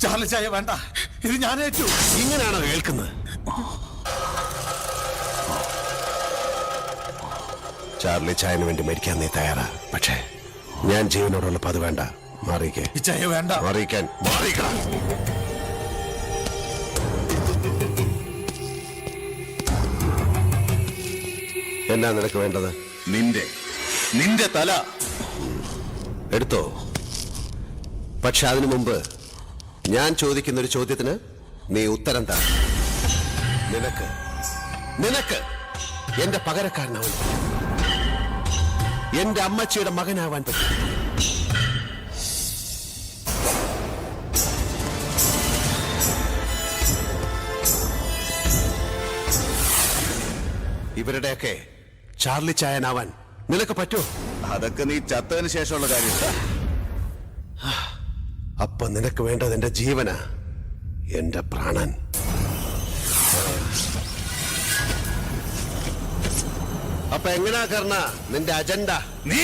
Charlie ചായ വേണ്ട, ഇത് ഞാൻ ഏറ്റു. ഇങ്ങനെയാണോ കേൾക്കുന്നത്? ചാർലി ചായന് വേണ്ടി മരിക്കാൻ നീ തയ്യാറാ, പക്ഷേ ഞാൻ ജീവനോടുള്ളപ്പോ അത് വേണ്ട. മാറിക്കേ. ഈ ചായ വേണ്ട. മാറിക്കാൻ. മാറിക്കണം. എന്നാ നിനക്ക് വേണ്ടത്? നിന്റെ തല എടുത്തോ. പക്ഷെ അതിനു മുമ്പ് ഞാൻ ചോദിക്കുന്ന ഒരു ചോദ്യത്തിന് നീ ഉത്തരം താ. നിനക്ക് എന്റെ പകരക്കാരനാവാൻ പറ്റും. എന്റെ അമ്മച്ചിയുടെ മകനാവാൻ പറ്റും. ഇവരുടെയൊക്കെ ചാർലി ചായനാവാൻ നിനക്ക് പറ്റുമോ? അതൊക്കെ നീ ചത്തതിന് ശേഷമുള്ള കാര്യം. അപ്പൊ നിനക്ക് വേണ്ടത് എന്റെ ജീവനാ, എന്റെ പ്രാണൻ. അപ്പൊ എങ്ങനാ കർണ നിന്റെ അജണ്ട? നീ